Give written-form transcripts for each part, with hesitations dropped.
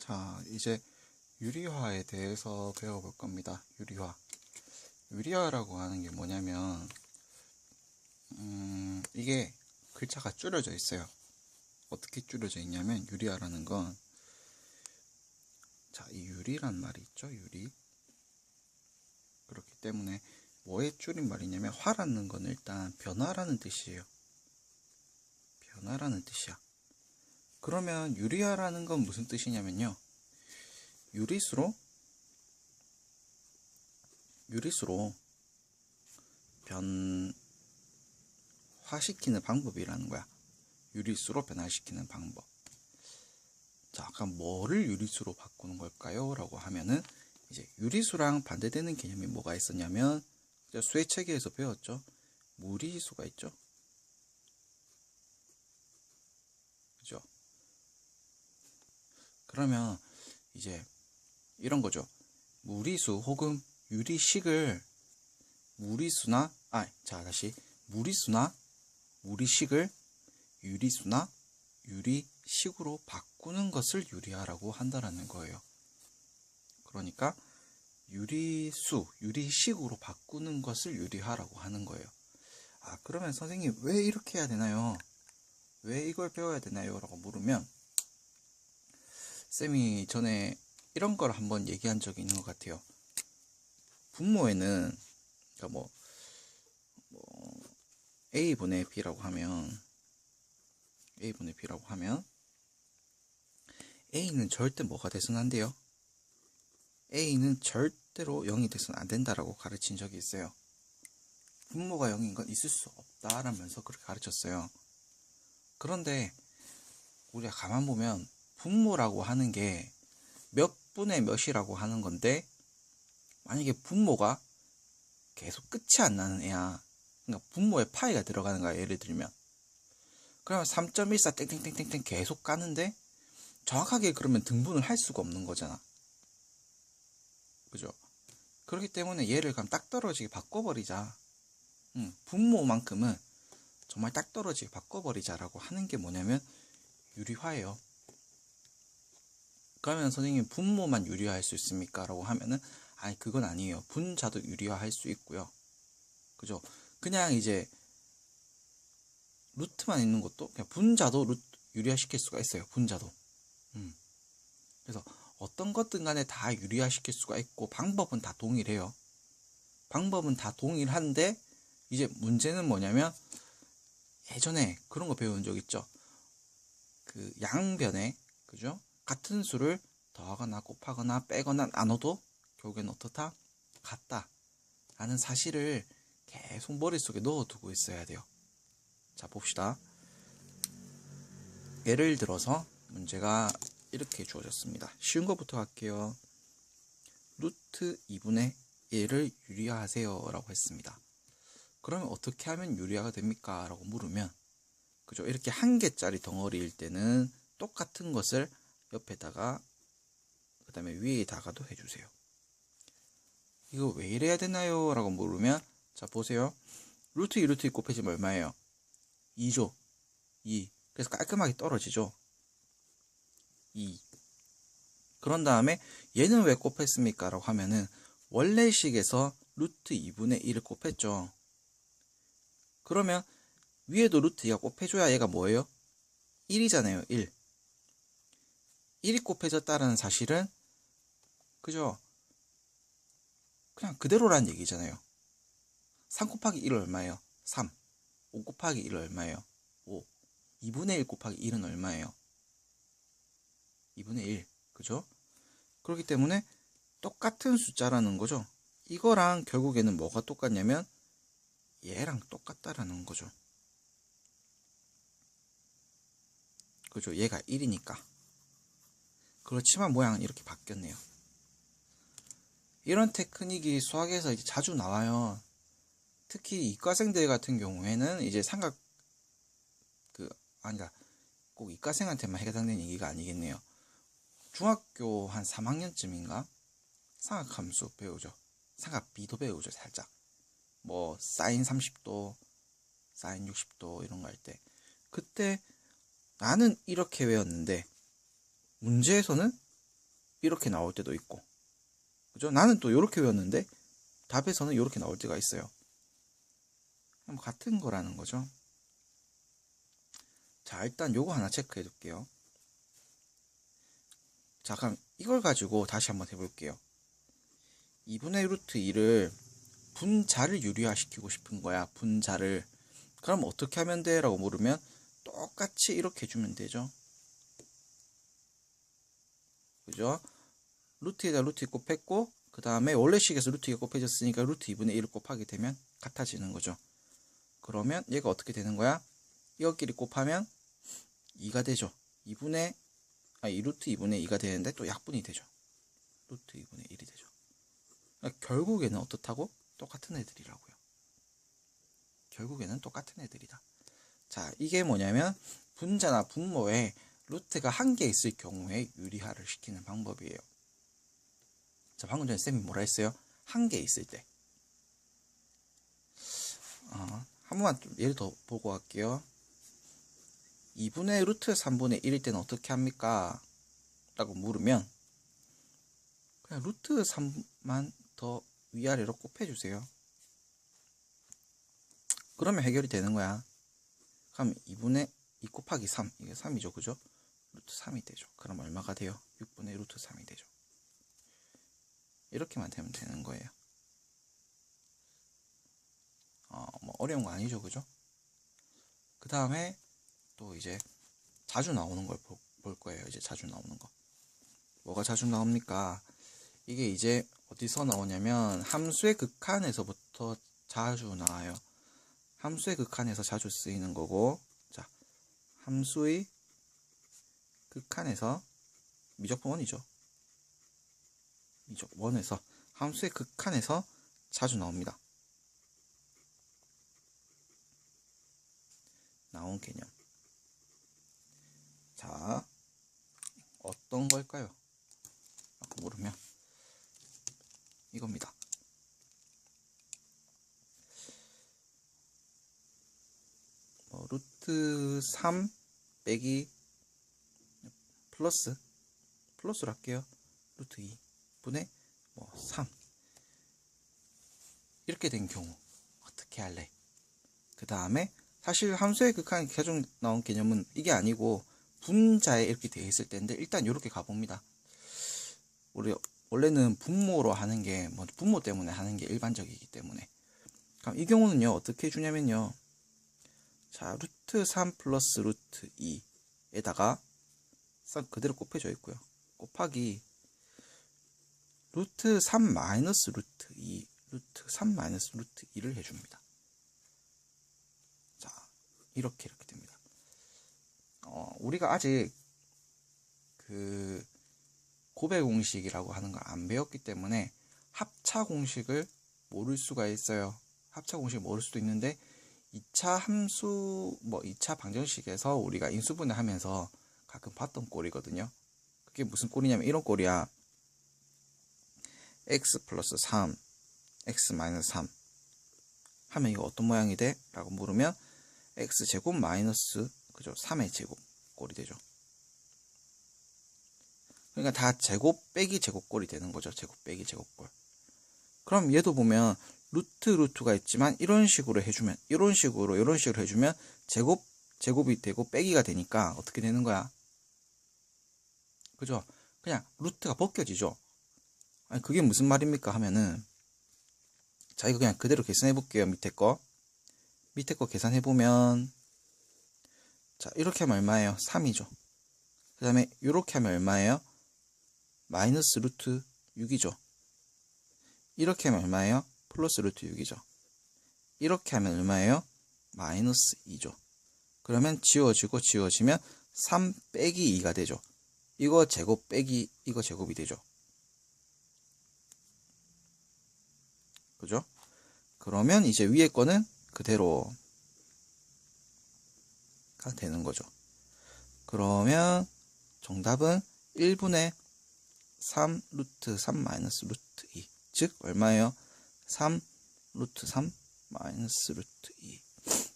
자, 이제 유리화에 대해서 배워볼 겁니다. 유리화. 유리화라고 하는 게 뭐냐면, 이게 글자가 줄여져 있어요. 어떻게 줄여져 있냐면, 유리화라는 건, 자, 이 유리란 말이 있죠, 유리. 그렇기 때문에, 뭐의 줄임말이냐면, 화라는 건 일단 변화라는 뜻이에요. 변화라는 뜻이야. 그러면 유리화라는 건 무슨 뜻이냐면요. 유리수로 변화시키는 방법이라는 거야. 유리수로 변화시키는 방법. 자, 아까 뭐를 유리수로 바꾸는 걸까요? 라고 하면은 이제 유리수랑 반대되는 개념이 뭐가 있었냐면 수의 체계에서 배웠죠. 무리수가 있죠. 그죠? 그러면 이제 이런 거죠. 무리수 혹은 유리식을 무리수나 무리식을 유리수나 유리식으로 바꾸는 것을 유리화라고 한다라는 거예요. 그러니까 유리식으로 바꾸는 것을 유리화라고 하는 거예요. 아, 그러면 선생님 왜 이렇게 해야 되나요? 왜 이걸 배워야 되나요? 라고 물으면 쌤이 전에 이런 걸 한번 얘기한 적이 있는 것 같아요. 분모에는 그러니까 A분의 B라고 하면 A는 절대 뭐가 돼서는 안 돼요? A는 절대로 0이 돼서는 안 된다라고 가르친 적이 있어요. 분모가 0인 건 있을 수 없다라면서 그렇게 가르쳤어요. 그런데 우리가 가만 보면 분모라고 하는 게 몇 분의 몇이라고 하는 건데 만약에 분모가 계속 끝이 안 나는 애야. 그러니까 분모에 파이가 들어가는 거야. 예를 들면 그러면 3.14 땡땡땡땡 계속 가는데 정확하게 그러면 등분을 할 수가 없는 거잖아. 그죠? 그렇기 때문에 얘를 그럼 딱 떨어지게 바꿔버리자. 분모만큼은 정말 딱 떨어지게 바꿔버리자라고 하는 게 뭐냐면 유리화예요. 그러면 선생님 분모만 유리화할 수 있습니까? 라고 하면은 아니 그건 아니에요. 분자도 유리화할 수 있고요. 그죠? 그냥 이제 루트만 있는 것도 그냥 분자도 유리화시킬 수가 있어요. 분자도. 그래서 어떤 것든 간에 다 유리화시킬 수가 있고 방법은 다 동일해요. 방법은 다 동일한데 이제 문제는 뭐냐면 예전에 그런 거 배운 적 있죠. 그 양변에 그죠? 같은 수를 더하거나 곱하거나 빼거나 나눠도 결국엔 어떻다? 같다 라는 사실을 계속 머릿속에 넣어두고 있어야 돼요. 자, 봅시다. 예를 들어서 문제가 이렇게 주어졌습니다. 쉬운 것부터 할게요. 루트 2분의 1을 유리화하세요 라고 했습니다. 그러면 어떻게 하면 유리화가 됩니까? 라고 물으면 그죠? 이렇게 한 개짜리 덩어리일 때는 똑같은 것을 옆에다가 그 다음에 위에다가도 해주세요. 이거 왜 이래야 되나요? 라고 물으면 자 보세요. 루트 2 루트 2 곱해지면 얼마예요? 2죠. 2. 그래서 깔끔하게 떨어지죠. 2. 그런 다음에 얘는 왜 곱했습니까? 라고 하면은 원래식에서 루트 2분의 1을 곱했죠. 그러면 위에도 루트 2가 곱해줘야 얘가 뭐예요? 1이잖아요. 1. 1이 곱해졌다는 사실은 그죠? 그냥 그대로라는 얘기잖아요. 3 곱하기 1은 얼마예요? 3. 5 곱하기 1은 얼마예요? 5. 2분의 1 곱하기 1은 얼마예요? 2분의 1. 그죠? 그렇기 때문에 똑같은 숫자라는 거죠. 이거랑 결국에는 뭐가 똑같냐면 얘랑 똑같다라는 거죠. 그죠? 얘가 1이니까. 그렇지만 모양은 이렇게 바뀌었네요. 이런 테크닉이 수학에서 이제 자주 나와요. 특히 이과생들 같은 경우에는 이제 꼭 이과생한테만 해당되는 얘기가 아니겠네요. 중학교 한 3학년쯤인가 삼각함수 배우죠. 삼각비도 배우죠. 살짝 뭐 사인 30도 사인 60도 이런 거 할 때 그때 나는 이렇게 외웠는데 문제에서는 이렇게 나올 때도 있고, 그죠? 나는 또 이렇게 외웠는데 답에서는 이렇게 나올 때가 있어요. 같은 거라는 거죠. 자, 일단 요거 하나 체크해 둘게요. 자, 그럼 이걸 가지고 다시 한번 해볼게요. 2분의 루트 2를 분자를 유리화시키고 싶은 거야. 분자를. 그럼 어떻게 하면 돼? 라고 물으면 똑같이 이렇게 해주면 되죠. 그죠? 루트에다 루트 2 곱했고, 그 다음에 원래 식에서 루트 2가 곱해졌으니까 루트 2분의 1을 곱하게 되면 같아지는 거죠. 그러면 얘가 어떻게 되는 거야? 이것끼리 곱하면 2가 되죠. 이 루트 2분의 2가 되는데 또 약분이 되죠. 루트 2분의 1이 되죠. 그러니까 결국에는 어떻다고? 똑같은 애들이라고요. 결국에는 똑같은 애들이다. 자, 이게 뭐냐면 분자나 분모에 루트가 한 개 있을 경우에 유리화를 시키는 방법이에요. 자, 방금 전에 쌤이 뭐라 했어요? 한 개 있을 때. 한 번만 좀 예를 더 보고 갈게요. 2분의 루트 3분의 1일 때는 어떻게 합니까? 라고 물으면 그냥 루트 3만 더 위아래로 곱해주세요. 그러면 해결이 되는 거야. 그럼 2분의 2 곱하기 3, 이게 3이죠. 그죠? 루트 3이 되죠. 그럼 얼마가 돼요? 6분의 루트 3이 되죠. 이렇게만 되면 되는 거예요. 뭐 어려운 거 아니죠. 그죠? 그 다음에 또 이제 자주 나오는 걸 볼 거예요. 이제 자주 나오는 거. 뭐가 자주 나옵니까? 이게 이제 어디서 나오냐면 함수의 극한에서부터 자주 나와요. 함수의 극한에서 자주 쓰이는 거고, 자, 함수의 극한에서 미적분 원이죠. 미적 원에서 함수의 극한에서 자주 나옵니다. 나온 개념. 자, 어떤 걸까요? 라고 물으면 이겁니다. 루트 3 빼기 플러스로 할게요. 루트 2 분의 3 이렇게 된 경우 어떻게 할래? 그 다음에 사실 함수의 극한 계속 나온 개념은 이게 아니고 분자에 이렇게 되어 있을 때인데 일단 이렇게 가봅니다. 우리 원래는 분모로 하는 게 분모 때문에 하는 게 일반적이기 때문에 그럼 이 경우는요 어떻게 해주냐면요, 자, 루트 3 플러스 루트 2에다가 그대로 곱해져 있고요. 곱하기 루트 3 마이너스 루트 2, 루트 3 마이너스 루트 2를 해줍니다. 자, 이렇게 됩니다. 우리가 아직 그 고배 공식이라고 하는 걸 안 배웠기 때문에 합차 공식을 모를 수가 있어요. 합차 공식을 모를 수도 있는데 2차 함수 2차 방정식에서 우리가 인수분해 하면서 가끔 봤던 꼴이거든요. 그게 무슨 꼴이냐면 이런 꼴이야. x 플러스 3, x 마이너스 3 하면 이거 어떤 모양이 돼? 라고 물으면 x제곱 마이너스 그죠? 3의 제곱 꼴이 되죠. 그러니까 다 제곱 빼기 제곱꼴이 되는 거죠. 제곱 빼기 제곱꼴. 그럼 얘도 보면 루트가 있지만 이런 식으로 해주면 이런 식으로 해주면 제곱이 되고 빼기가 되니까 어떻게 되는 거야? 그죠? 그냥 루트가 벗겨지죠. 아니 그게 무슨 말입니까 하면은, 자, 이거 그냥 그대로 계산해 볼게요. 밑에 거 계산해 보면, 자, 이렇게 하면 얼마예요? 3이죠. 그 다음에 이렇게 하면 얼마예요? 마이너스 루트 6이죠. 이렇게 하면 얼마예요? 플러스 루트 6이죠. 이렇게 하면 얼마예요? 마이너스 2죠. 그러면 지워지면 3 빼기 2가 되죠. 이거 제곱 빼기 이거 제곱이 되죠. 그죠? 그러면 이제 위에 거는 그대로가 되는 거죠. 그러면 정답은 1분의 3 루트 3 마이너스 루트 2. 즉 얼마예요? 3 루트 3 마이너스 루트 2.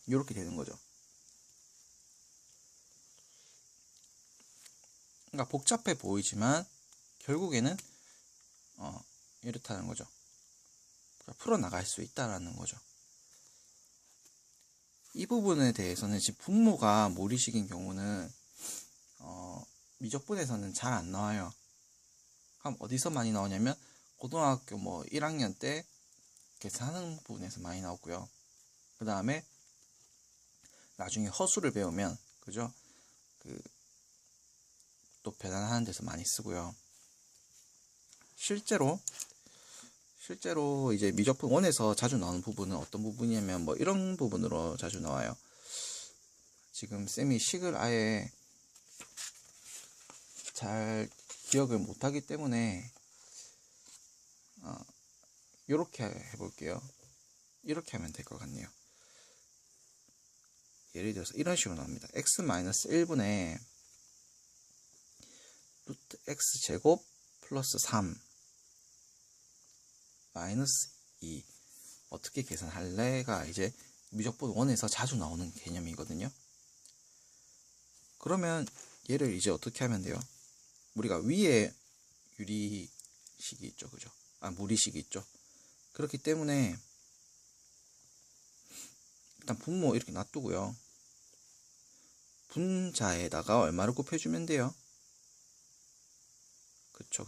이렇게 되는 거죠. 그러니까 복잡해 보이지만 결국에는 이렇다는 거죠. 풀어나갈 수 있다라는 거죠. 이 부분에 대해서는 지금 분모가 모리식인 경우는 미적분에서는 잘 안 나와요. 그럼 어디서 많이 나오냐면 고등학교 뭐 1학년 때 계산하는 부분에서 많이 나오고요. 그 다음에 나중에 허수를 배우면 그죠? 또 배단하는 데서 많이 쓰고요. 실제로 이제 미적분 1에서 자주 나오는 부분은 어떤 부분이냐면 뭐 이런 부분으로 자주 나와요. 지금 쌤이 식을 아예 잘 기억을 못하기 때문에 이렇게 해볼게요. 이렇게 하면 될 것 같네요. 예를 들어서 이런 식으로 나옵니다. x-1분의 루트 x제곱 플러스 3 마이너스 2 어떻게 계산할래가 이제 미적분 1에서 자주 나오는 개념이거든요. 그러면 얘를 이제 어떻게 하면 돼요? 우리가 위에 유리식이 있죠, 그죠? 무리식이 있죠. 그렇기 때문에 일단 분모 이렇게 놔두고요. 분자에다가 얼마를 곱해주면 돼요? 그쵸.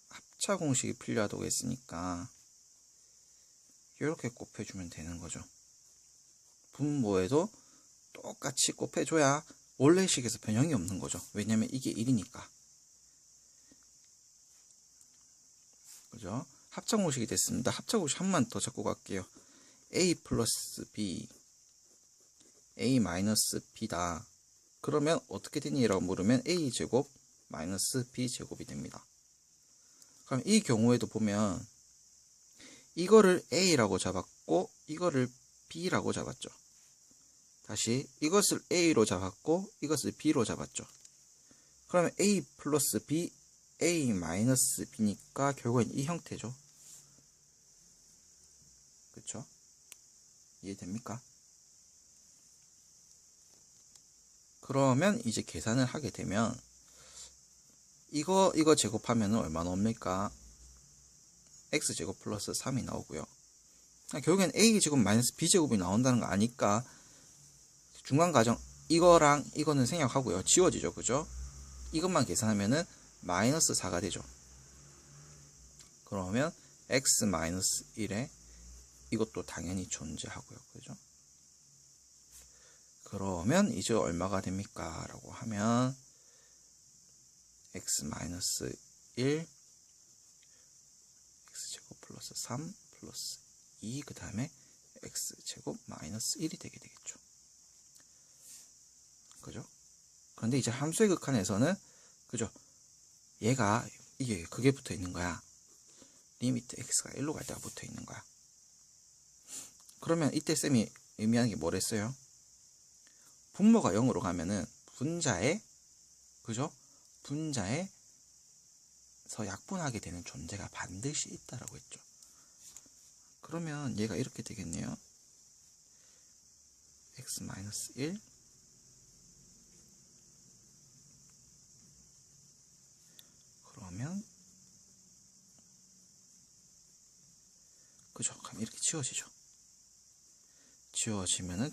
합차 공식이 필요하다고 했으니까 이렇게 곱해주면 되는 거죠. 분모에도 똑같이 곱해줘야 원래 식에서 변형이 없는 거죠. 왜냐면 이게 1이니까. 그죠? 합차 공식이 됐습니다. 합차 공식 한 번 더 잡고 갈게요. a 플러스 b, a 마이너스 b다. 그러면 어떻게 되니라고 물으면 a 제곱 마이너스 b 제곱이 됩니다. 그럼 이 경우에도 보면 이거를 a라고 잡았고 이거를 b라고 잡았죠. 다시 이것을 a로 잡았고 이것을 b로 잡았죠. 그러면 a 플러스 b, a 마이너스 b니까 결국엔 이 형태죠. 그쵸? 이해됩니까? 그러면 이제 계산을 하게 되면 이거 제곱하면 얼마나 옵니까? x제곱 플러스 3이 나오고요. 결국엔 a제곱 마이너스 b제곱이 나온다는 거 아니까 중간과정 이거랑 이거는 생략하고요. 지워지죠. 그죠? 이것만 계산하면은 마이너스 4가 되죠. 그러면 x 마이너스 1에 이것도 당연히 존재하고요. 그죠? 그러면 이제 얼마가 됩니까? 라고 하면 x 마이너스 1 x제곱 플러스 3 플러스 2 그 다음에 x제곱 마이너스 1이 되게 되겠죠. 그죠? 그런데 이제 함수의 극한에서는 그죠? 얘가 이게 그게 붙어 있는 거야. 리미트 x가 1로 갈 때가 붙어 있는 거야. 그러면 이때 쌤이 의미하는 게 뭐랬어요? 분모가 0으로 가면은 분자에 그죠? 분자에서 약분하게 되는 존재가 반드시 있다라고 했죠. 그러면 얘가 이렇게 되겠네요. x-1 그러면 그죠? 그럼 이렇게 지워지죠. 지워지면은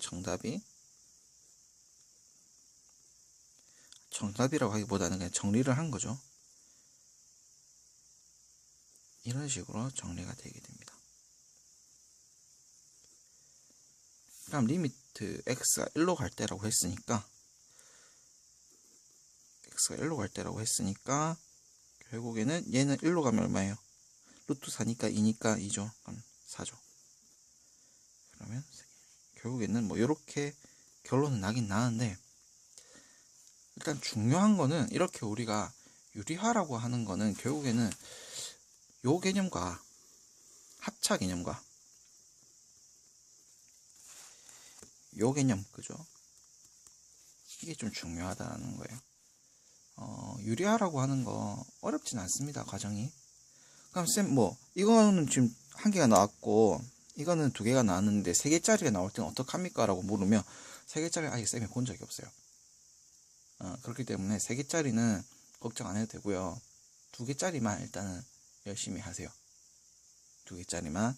정답이라고 하기보다는 그냥 정리를 한 거죠. 이런 식으로 정리가 되게 됩니다. 그럼 리미트 x가 1로 갈 때라고 했으니까 결국에는 얘는 1로 가면 얼마예요? 루트 4니까 2니까 2죠. 그럼 4죠. 그러면 결국에는 뭐 이렇게 결론은 나긴 나는데 일단 중요한 거는 이렇게 우리가 유리화라고 하는 거는 결국에는 요 개념과 합차 개념과 요 개념 그죠? 이게 좀 중요하다는 거예요. 유리화라고 하는 거 어렵진 않습니다. 과정이. 그럼 쌤 뭐 이거는 지금 한 개가 나왔고 이거는 두 개가 나왔는데 세 개짜리가 나올 때는 어떡합니까? 라고 물으면 세 개짜리 아직 쌤이 본 적이 없어요. 그렇기 때문에 세 개짜리는 걱정 안 해도 되고요. 2개짜리만 일단은 열심히 하세요. 2개짜리만.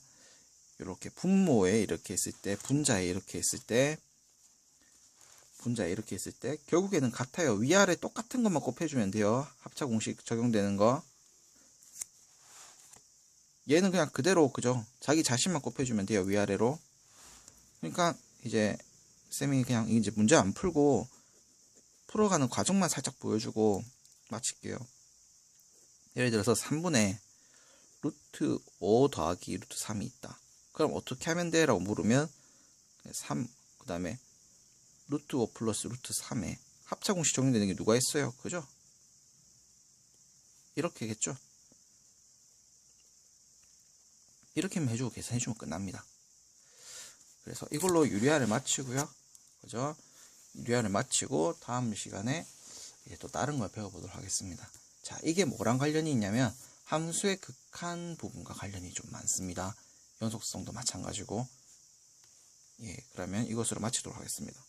이렇게 분모에 이렇게 했을 때, 분자에 이렇게 했을 때, 결국에는 같아요. 위아래 똑같은 것만 곱해주면 돼요. 합차 공식 적용되는 거. 얘는 그냥 그대로, 그죠? 자기 자신만 곱해주면 돼요. 위아래로. 그러니까 이제 쌤이 그냥 이제 문제 안 풀고 풀어가는 과정만 살짝 보여주고 마칠게요. 예를 들어서 3분의 루트 5 더하기 루트 3이 있다. 그럼 어떻게 하면 돼? 라고 물으면 3, 그 다음에 루트 5 플러스 루트 3에 합차공식 적용되는 게 누가 있어요? 그죠? 이렇게겠죠? 이렇게만 해주고 계산해주면 끝납니다. 그래서 이걸로 유리화를 마치고요. 그죠? 유리화를 마치고 다음 시간에 이제 또 다른 걸 배워보도록 하겠습니다. 자, 이게 뭐랑 관련이 있냐면 함수의 극한 부분과 관련이 좀 많습니다. 연속성도 마찬가지고. 예, 그러면 이것으로 마치도록 하겠습니다.